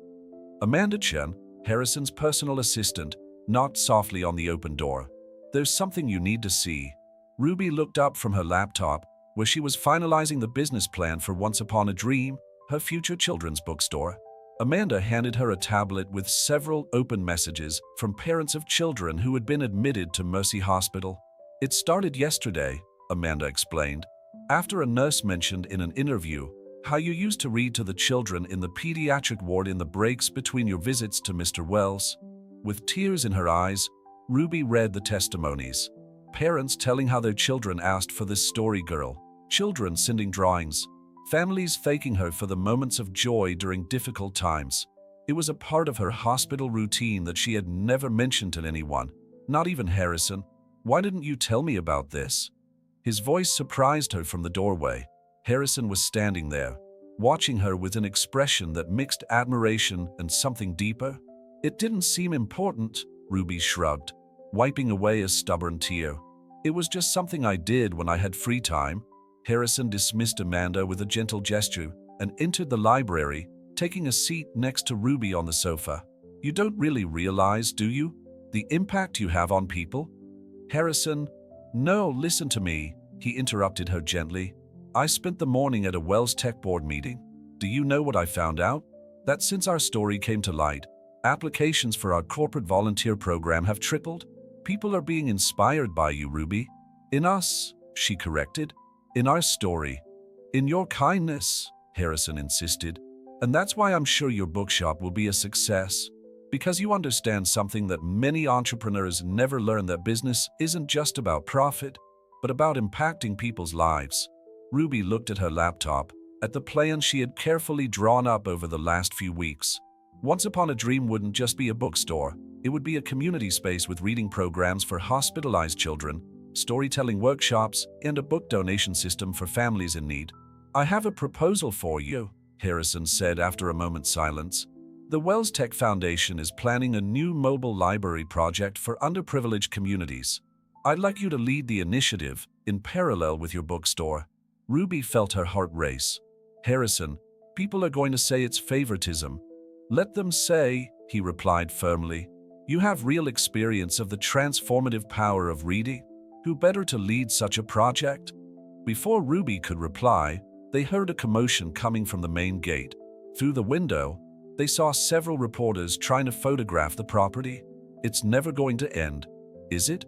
Amanda Chen, Harrison's personal assistant, knocked softly on the open door. There's something you need to see. Ruby looked up from her laptop, where she was finalizing the business plan for Once Upon a Dream, her future children's bookstore. Amanda handed her a tablet with several open messages from parents of children who had been admitted to Mercy Hospital. It started yesterday, Amanda explained, after a nurse mentioned in an interview how you used to read to the children in the pediatric ward in the breaks between your visits to Mr. Wells. With tears in her eyes, Ruby read the testimonies. Parents telling how their children asked for this story girl, children sending drawings, families thanking her for the moments of joy during difficult times. It was a part of her hospital routine that she had never mentioned to anyone, not even Harrison. Why didn't you tell me about this? His voice surprised her from the doorway. Harrison was standing there, watching her with an expression that mixed admiration and something deeper. It didn't seem important, Ruby shrugged, wiping away a stubborn tear. It was just something I did when I had free time. Harrison dismissed Amanda with a gentle gesture and entered the library, taking a seat next to Ruby on the sofa. You don't really realize, do you, the impact you have on people? Harrison, no, listen to me, he interrupted her gently. I spent the morning at a Wells Tech board meeting. Do you know what I found out? That since our story came to light, applications for our corporate volunteer program have tripled. People are being inspired by you, Ruby. In us, she corrected. In our story. In your kindness, Harrison insisted. And that's why I'm sure your bookshop will be a success. Because you understand something that many entrepreneurs never learn, that business isn't just about profit, but about impacting people's lives. Ruby looked at her laptop, at the plan she had carefully drawn up over the last few weeks. Once Upon a Dream wouldn't just be a bookstore. It would be a community space with reading programs for hospitalized children, storytelling workshops, and a book donation system for families in need. I have a proposal for you, Harrison said after a moment's silence. The Wells Tech Foundation is planning a new mobile library project for underprivileged communities. I'd like you to lead the initiative in parallel with your bookstore. Ruby felt her heart race. Harrison, people are going to say it's favoritism. Let them say, he replied firmly. You have real experience of the transformative power of reading. Who better to lead such a project? Before Ruby could reply, they heard a commotion coming from the main gate. Through the window, they saw several reporters trying to photograph the property. It's never going to end, is it?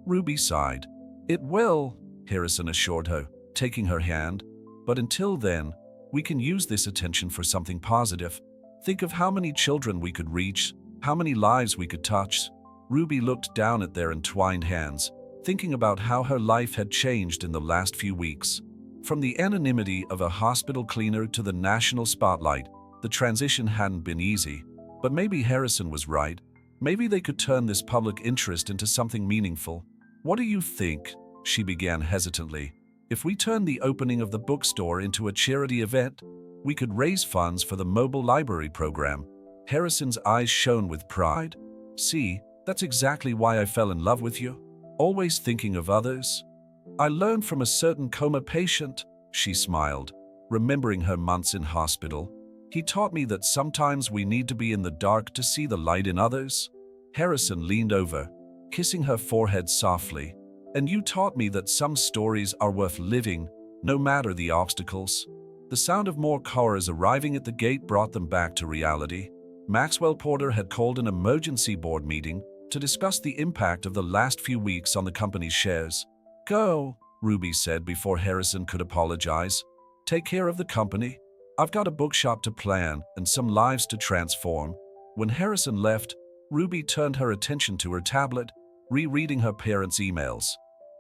Ruby sighed. It will, Harrison assured her, taking her hand. But until then, we can use this attention for something positive. Think of how many children we could reach, how many lives we could touch. Ruby looked down at their entwined hands, thinking about how her life had changed in the last few weeks. From the anonymity of a hospital cleaner to the national spotlight, the transition hadn't been easy. But maybe Harrison was right. Maybe they could turn this public interest into something meaningful. What do you think? She began hesitantly. If we turn the opening of the bookstore into a charity event, we could raise funds for the mobile library program. Harrison's eyes shone with pride. See, that's exactly why I fell in love with you. Always thinking of others. I learned from a certain coma patient, she smiled, remembering her months in hospital. He taught me that sometimes we need to be in the dark to see the light in others. Harrison leaned over, kissing her forehead softly. And you taught me that some stories are worth living, no matter the obstacles. The sound of more cars arriving at the gate brought them back to reality. Maxwell Porter had called an emergency board meeting to discuss the impact of the last few weeks on the company's shares. Go, Ruby said before Harrison could apologize. Take care of the company. I've got a bookshop to plan and some lives to transform. When Harrison left, Ruby turned her attention to her tablet, rereading her parents' emails.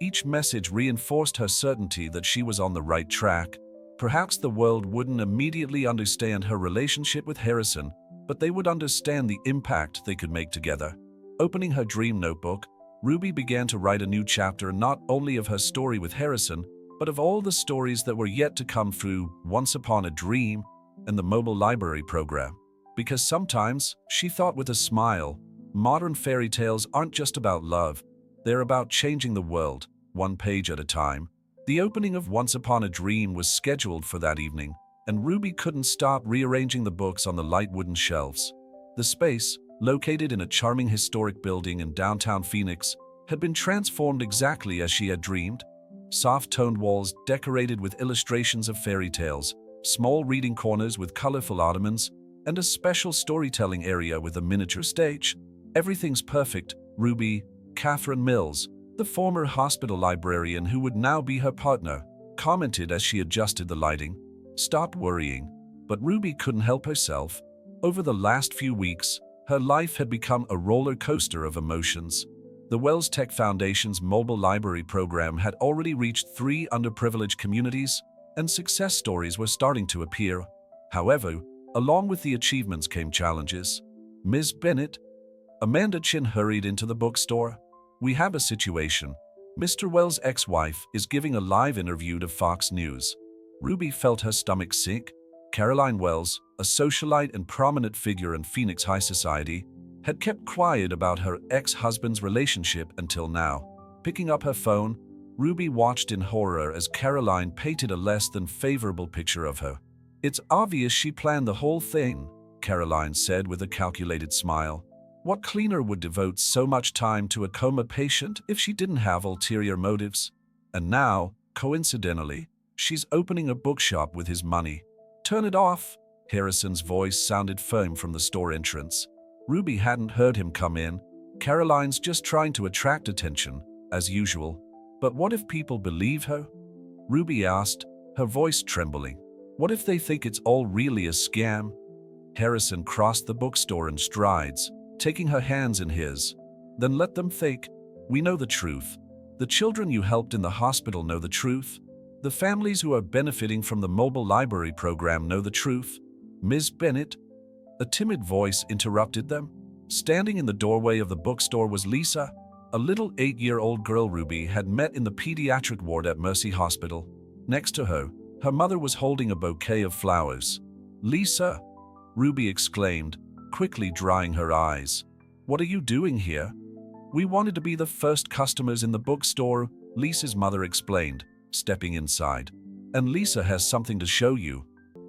Each message reinforced her certainty that she was on the right track. Perhaps the world wouldn't immediately understand her relationship with Harrison, but they would understand the impact they could make together. Opening her dream notebook, Ruby began to write a new chapter not only of her story with Harrison, but of all the stories that were yet to come through Once Upon a Dream and the mobile library program. Because sometimes, she thought with a smile, modern fairy tales aren't just about love, they're about changing the world, one page at a time. The opening of Once Upon a Dream was scheduled for that evening, and Ruby couldn't stop rearranging the books on the light wooden shelves. The space, located in a charming historic building in downtown Phoenix, had been transformed exactly as she had dreamed. Soft-toned walls decorated with illustrations of fairy tales, small reading corners with colorful ottomans, and a special storytelling area with a miniature stage. Everything's perfect, Ruby. Catherine Mills, the former hospital librarian who would now be her partner, commented as she adjusted the lighting. Stop worrying. But Ruby couldn't help herself. Over the last few weeks, her life had become a roller coaster of emotions. The Wells Tech Foundation's mobile library program had already reached 3 underprivileged communities, and success stories were starting to appear. However, along with the achievements came challenges. Ms. Bennett, Amanda Chin hurried into the bookstore. We have a situation. Mr. Wells' ex-wife is giving a live interview to Fox News. Ruby felt her stomach sink. Caroline Wells, a socialite and prominent figure in Phoenix high society, had kept quiet about her ex-husband's relationship until now. Picking up her phone, Ruby watched in horror as Caroline painted a less than favorable picture of her. It's obvious she planned the whole thing, Caroline said with a calculated smile. What cleaner would devote so much time to a coma patient if she didn't have ulterior motives? And now, coincidentally, she's opening a bookshop with his money. Turn it off, Harrison's voice sounded firm from the store entrance. Ruby hadn't heard him come in. Caroline's just trying to attract attention, as usual. But what if people believe her? Ruby asked, her voice trembling. What if they think it's all really a scam? Harrison crossed the bookstore in strides, taking her hands in his. Then let them think. We know the truth. The children you helped in the hospital know the truth. The families who are benefiting from the mobile library program know the truth. Ms. Bennett, a timid voice interrupted them. Standing in the doorway of the bookstore was Lisa, a little 8-year-old girl Ruby had met in the pediatric ward at Mercy Hospital. Next to her, her mother was holding a bouquet of flowers. Lisa, Ruby exclaimed, quickly drying her eyes. What are you doing here? We wanted to be the first customers in the bookstore, Lisa's mother explained, stepping inside. And Lisa has something to show you.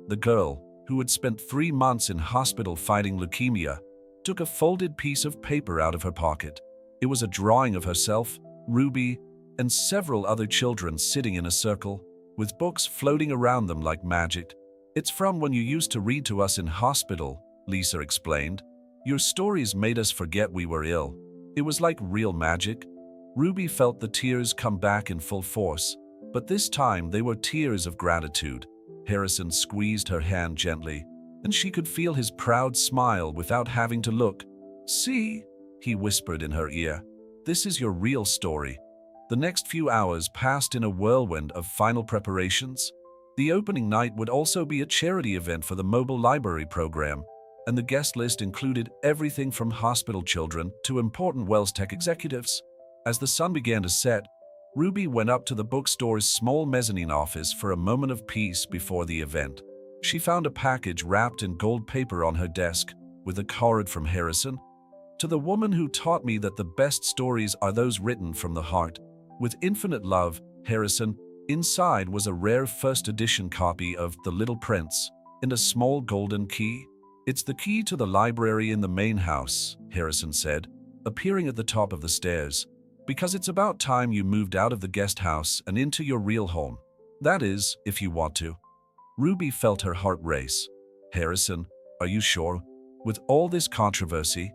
The girl, who had spent 3 months in hospital fighting leukemia, took a folded piece of paper out of her pocket. It was a drawing of herself, Ruby, and several other children sitting in a circle, with books floating around them like magic. It's from when you used to read to us in hospital, Lisa explained. Your stories made us forget we were ill. It was like real magic. Ruby felt the tears come back in full force, but this time they were tears of gratitude. Harrison squeezed her hand gently, and she could feel his proud smile without having to look. See, he whispered in her ear, this is your real story. The next few hours passed in a whirlwind of final preparations. The opening night would also be a charity event for the mobile library program, and the guest list included everything from hospital children to important Wells tech executives. As the sun began to set, Ruby went up to the bookstore's small mezzanine office for a moment of peace before the event. She found a package wrapped in gold paper on her desk, with a card from Harrison. "To the woman who taught me that the best stories are those written from the heart. With infinite love, Harrison." Inside was a rare first edition copy of The Little Prince, in a small golden key. "It's the key to the library in the main house," Harrison said, appearing at the top of the stairs, "because it's about time you moved out of the guest house and into your real home. That is, if you want to." Ruby felt her heart race. "Harrison, are you sure? With all this controversy?"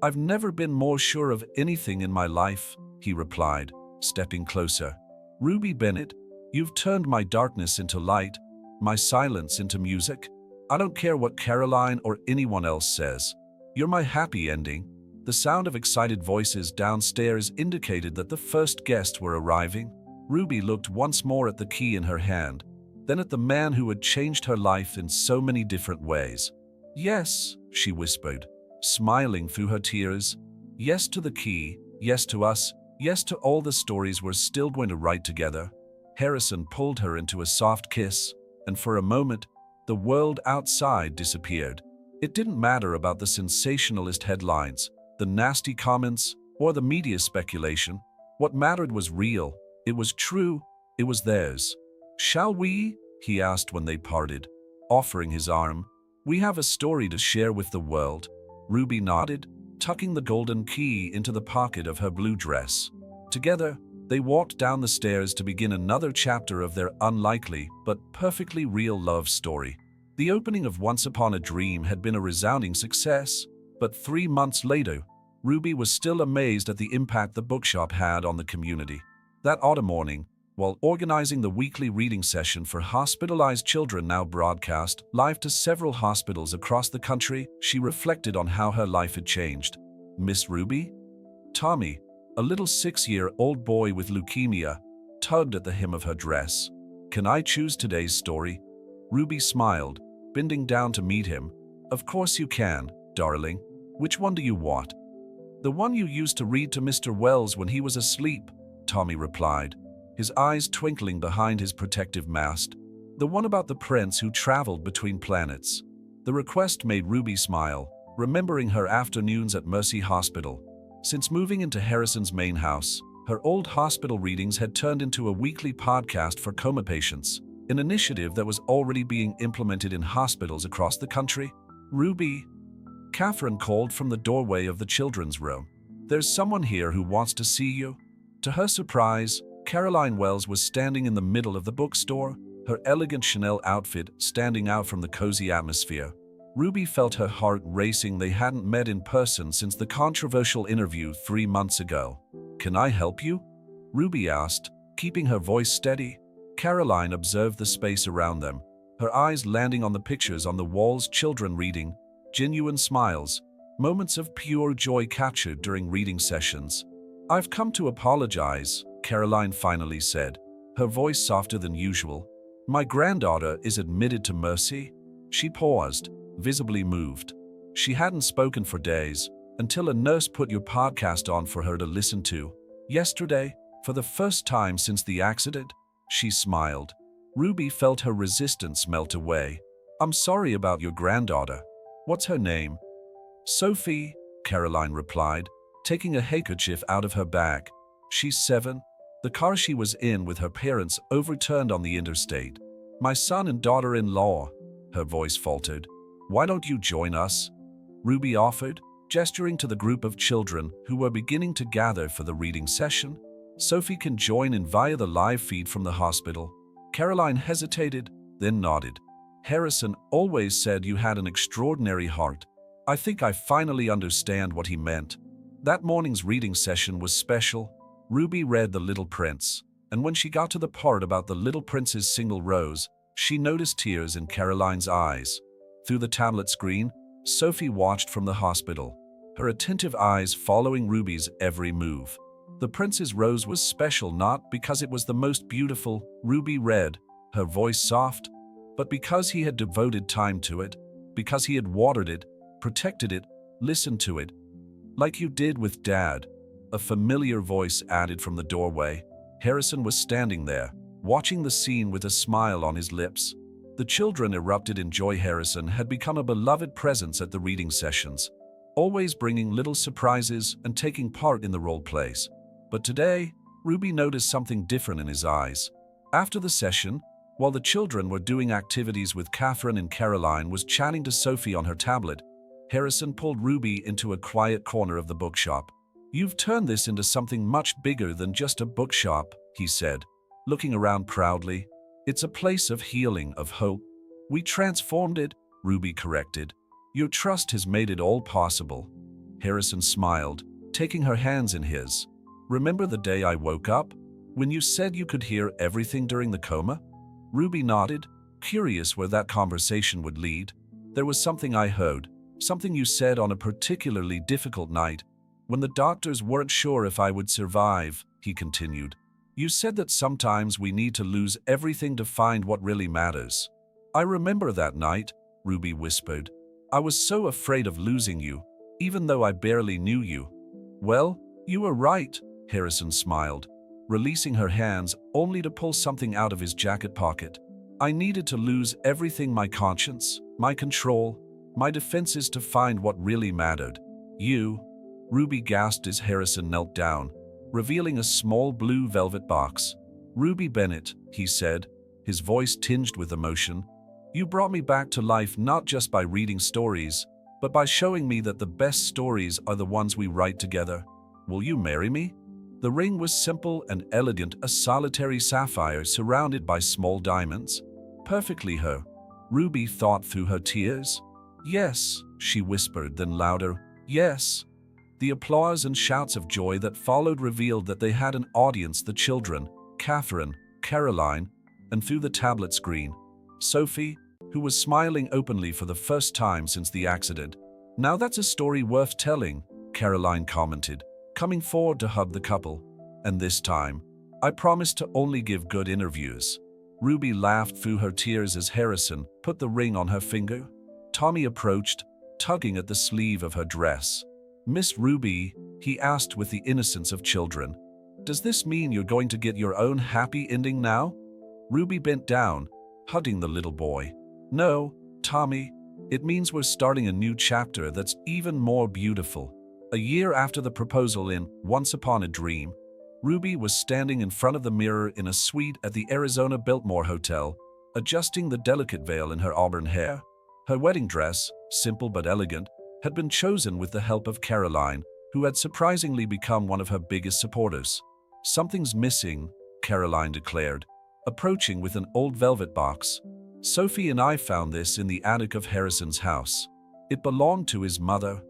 "I've never been more sure of anything in my life," he replied, stepping closer. "Ruby Bennett, you've turned my darkness into light, my silence into music. I don't care what Caroline or anyone else says. You're my happy ending." The sound of excited voices downstairs indicated that the first guests were arriving. Ruby looked once more at the key in her hand, then at the man who had changed her life in so many different ways. "Yes," she whispered, smiling through her tears. "Yes to the key, yes to us, yes to all the stories we're still going to write together." Harrison pulled her into a soft kiss, and for a moment, the world outside disappeared. It didn't matter about the sensationalist headlines, the nasty comments, or the media speculation. What mattered was real, it was true, it was theirs. "Shall we?" he asked when they parted, offering his arm. "We have a story to share with the world." Ruby nodded, tucking the golden key into the pocket of her blue dress. Together, they walked down the stairs to begin another chapter of their unlikely but perfectly real love story. The opening of Once Upon a Dream had been a resounding success, but 3 months later, Ruby was still amazed at the impact the bookshop had on the community. That autumn morning, while organizing the weekly reading session for hospitalized children now broadcast live to several hospitals across the country, she reflected on how her life had changed. "Miss Ruby?" Tommy, a little 6-year-old boy with leukemia, tugged at the hem of her dress. "Can I choose today's story?" Ruby smiled, bending down to meet him. "Of course you can, darling. Which one do you want?" "The one you used to read to Mr. Wells when he was asleep," Tommy replied, his eyes twinkling behind his protective mask. "The one about the prince who traveled between planets." The request made Ruby smile, remembering her afternoons at Mercy Hospital. Since moving into Harrison's main house, her old hospital readings had turned into a weekly podcast for coma patients, an initiative that was already being implemented in hospitals across the country. "Ruby," Catherine called from the doorway of the children's room. "There's someone here who wants to see you." To her surprise, Caroline Wells was standing in the middle of the bookstore, her elegant Chanel outfit standing out from the cozy atmosphere. Ruby felt her heart racing. They hadn't met in person since the controversial interview 3 months ago. "Can I help you?" Ruby asked, keeping her voice steady. Caroline observed the space around them, her eyes landing on the pictures on the walls, children reading, genuine smiles, moments of pure joy captured during reading sessions. "I've come to apologize," Caroline finally said, her voice softer than usual. "My granddaughter is admitted to Mercy." She paused, visibly moved. She hadn't spoken for days, until a nurse put your podcast on for her to listen to. Yesterday, for the first time since the accident, she smiled. Ruby felt her resistance melt away. "I'm sorry about your granddaughter. What's her name?" "Sophie," Caroline replied, taking a handkerchief out of her bag. "She's 7. The car she was in with her parents overturned on the interstate. My son and daughter-in-law," her voice faltered. "Why don't you join us?" Ruby offered, gesturing to the group of children who were beginning to gather for the reading session. "Sophie can join in via the live feed from the hospital." Caroline hesitated, then nodded. "Harrison always said you had an extraordinary heart. I think I finally understand what he meant." That morning's reading session was special. Ruby read The Little Prince, and when she got to the part about the little prince's single rose, she noticed tears in Caroline's eyes. Through the tablet screen, Sophie watched from the hospital, her attentive eyes following Ruby's every move. The prince's rose was special not because it was the most beautiful, Ruby read, her voice soft, but because he had devoted time to it, because he had watered it, protected it, listened to it. Like you did with Dad, a familiar voice added from the doorway. Harrison was standing there, watching the scene with a smile on his lips. The children erupted in joy. Harrison had become a beloved presence at the reading sessions, always bringing little surprises and taking part in the role plays. But today, Ruby noticed something different in his eyes. After the session, while the children were doing activities with Catherine and Caroline was chatting to Sophie on her tablet, Harrison pulled Ruby into a quiet corner of the bookshop. "You've turned this into something much bigger than just a bookshop," he said, looking around proudly. "It's a place of healing, of hope." "We transformed it," Ruby corrected. "Your trust has made it all possible." Harrison smiled, taking her hands in his. "Remember the day I woke up, when you said you could hear everything during the coma?" Ruby nodded, curious where that conversation would lead. "There was something I heard, something you said on a particularly difficult night, when the doctors weren't sure if I would survive," he continued. "You said that sometimes we need to lose everything to find what really matters." "I remember that night," Ruby whispered. "I was so afraid of losing you, even though I barely knew you." "Well, you were right," Harrison smiled, releasing her hands only to pull something out of his jacket pocket. "I needed to lose everything: my conscience, my control, my defenses to find what really mattered. You." Ruby gasped as Harrison knelt down, revealing a small blue velvet box. "Ruby Bennett," he said, his voice tinged with emotion. "You brought me back to life not just by reading stories, but by showing me that the best stories are the ones we write together. Will you marry me?" The ring was simple and elegant, a solitary sapphire surrounded by small diamonds. Perfectly her. Ruby thought through her tears. "Yes," she whispered, then louder, "Yes." The applause and shouts of joy that followed revealed that they had an audience: the children, Catherine, Caroline, and through the tablet screen, Sophie, who was smiling openly for the first time since the accident. "Now that's a story worth telling," Caroline commented, coming forward to hug the couple. "And this time, I promise to only give good interviews." Ruby laughed through her tears as Harrison put the ring on her finger. Tommy approached, tugging at the sleeve of her dress. "Miss Ruby," he asked with the innocence of children, "does this mean you're going to get your own happy ending now?" Ruby bent down, hugging the little boy. "No, Tommy, it means we're starting a new chapter that's even more beautiful." A year after the proposal in Once Upon a Dream, Ruby was standing in front of the mirror in a suite at the Arizona Biltmore Hotel, adjusting the delicate veil in her auburn hair. Her wedding dress, simple but elegant, had been chosen with the help of Caroline, who had surprisingly become one of her biggest supporters. "Something's missing," Caroline declared, approaching with an old velvet box. "Sophie and I found this in the attic of Harrison's house. It belonged to his mother."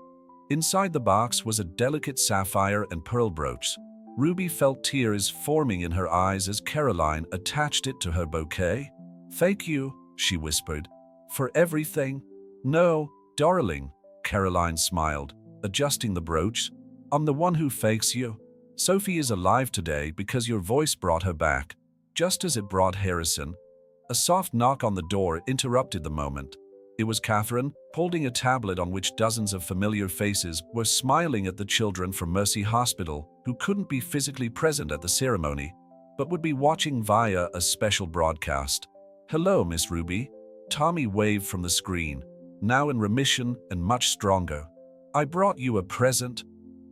Inside the box was a delicate sapphire and pearl brooch. Ruby felt tears forming in her eyes as Caroline attached it to her bouquet. "Thank you," she whispered, "for everything." "No, darling," Caroline smiled, adjusting the brooch. "I'm the one who fakes you. Sophie is alive today because your voice brought her back, just as it brought Harrison." A soft knock on the door interrupted the moment. It was Catherine, holding a tablet on which dozens of familiar faces were smiling at the children from Mercy Hospital who couldn't be physically present at the ceremony, but would be watching via a special broadcast. "Hello, Miss Ruby." Tommy waved from the screen, now in remission and much stronger. "I brought you a present."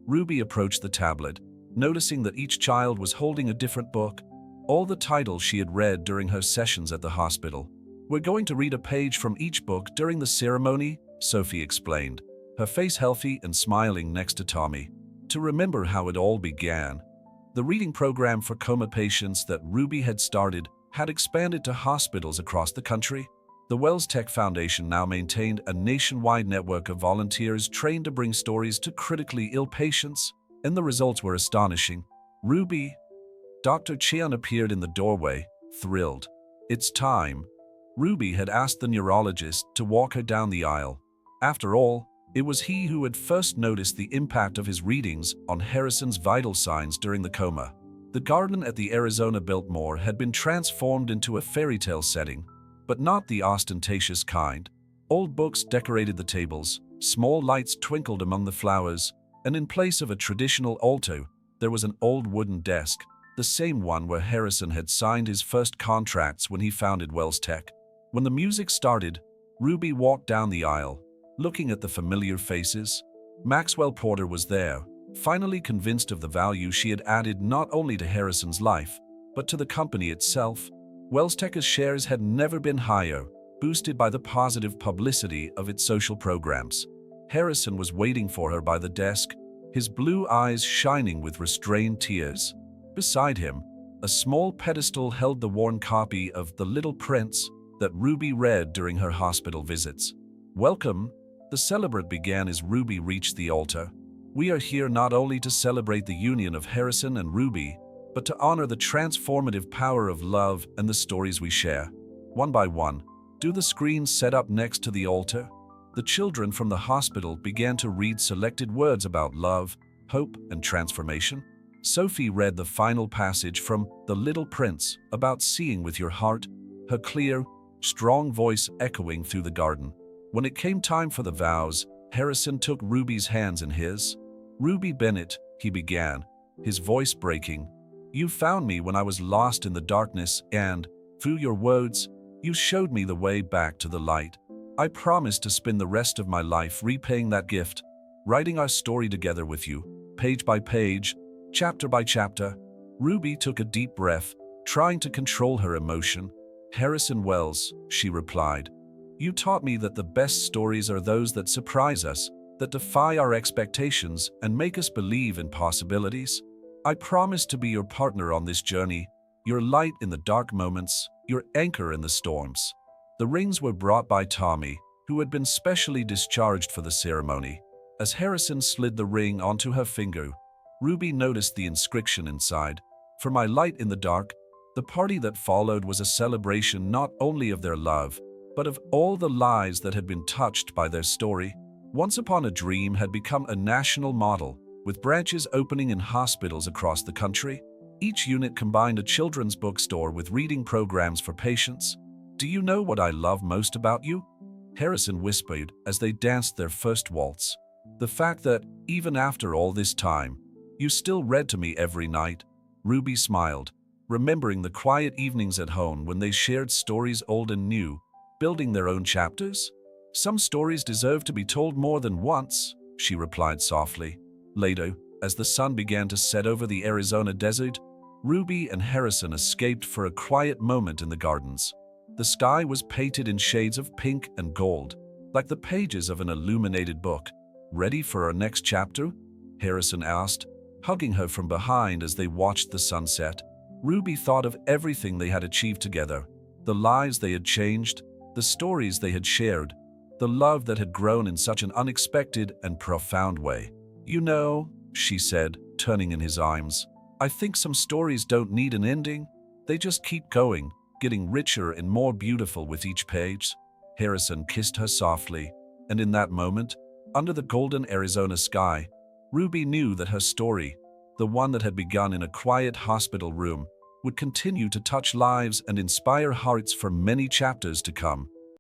Ruby approached the tablet, noticing that each child was holding a different book, all the titles she had read during her sessions at the hospital. "We're going to read a page from each book during the ceremony," Sophie explained, her face healthy and smiling next to Tommy, to remember how it all began. The reading program for coma patients that Ruby had started had expanded to hospitals across the country. The Wells Tech Foundation now maintained a nationwide network of volunteers trained to bring stories to critically ill patients, and the results were astonishing. "Ruby." Dr. Chian appeared in the doorway, thrilled. "It's time." Ruby had asked the neurologist to walk her down the aisle. After all, it was he who had first noticed the impact of his readings on Harrison's vital signs during the coma. The garden at the Arizona Biltmore had been transformed into a fairy tale setting, but not the ostentatious kind. Old books decorated the tables, Small lights twinkled among the flowers, and in place of a traditional altar, there was an old wooden desk, the same one where Harrison had signed his first contracts when he founded Wells Tech. When the music started, Ruby walked down the aisle, looking at the familiar faces. Maxwell Porter was there, finally convinced of the value she had added not only to Harrison's life, but to the company itself. Wells Tech's shares had never been higher, boosted by the positive publicity of its social programs. Harrison was waiting for her by the desk, his blue eyes shining with restrained tears. Beside him, a small pedestal held the worn copy of The Little Prince that Ruby read during her hospital visits. "Welcome," the celebrant began as Ruby reached the altar. "We are here not only to celebrate the union of Harrison and Ruby, but to honor the transformative power of love and the stories we share." One by one, do the screens set up next to the altar? The children from the hospital began to read selected words about love, hope, and transformation. Sophie read the final passage from The Little Prince about seeing with your heart, her clear, strong voice echoing through the garden. When it came time for the vows, Harrison took Ruby's hands in his. "Ruby Bennett," he began, his voice breaking, "you found me when I was lost in the darkness and, through your words, you showed me the way back to the light. I promise to spend the rest of my life repaying that gift, writing our story together with you, page by page, chapter by chapter." Ruby took a deep breath, trying to control her emotion. "Harrison Wells," she replied, "you taught me that the best stories are those that surprise us, that defy our expectations and make us believe in possibilities. I promise to be your partner on this journey, your light in the dark moments, your anchor in the storms." The rings were brought by Tommy, who had been specially discharged for the ceremony. As Harrison slid the ring onto her finger, Ruby noticed the inscription inside. "For my light in the dark." The party that followed was a celebration not only of their love, but of all the lives that had been touched by their story. Once Upon a Dream had become a national model, with branches opening in hospitals across the country. Each unit combined a children's bookstore with reading programs for patients. "Do you know what I love most about you?" Harrison whispered as they danced their first waltz. "The fact that, even after all this time, you still read to me every night." Ruby smiled, remembering the quiet evenings at home when they shared stories old and new, building their own chapters. "Some stories deserve to be told more than once," she replied softly. Later, as the sun began to set over the Arizona desert, Ruby and Harrison escaped for a quiet moment in the gardens. The sky was painted in shades of pink and gold, like the pages of an illuminated book. "Ready for our next chapter?" Harrison asked, hugging her from behind as they watched the sunset. Ruby thought of everything they had achieved together, the lives they had changed, the stories they had shared, the love that had grown in such an unexpected and profound way. "You know," she said, turning in his arms, "I think some stories don't need an ending. They just keep going, getting richer and more beautiful with each page." Harrison kissed her softly, and in that moment, under the golden Arizona sky, Ruby knew that her story, the one that had begun in a quiet hospital room, would continue to touch lives and inspire hearts for many chapters to come.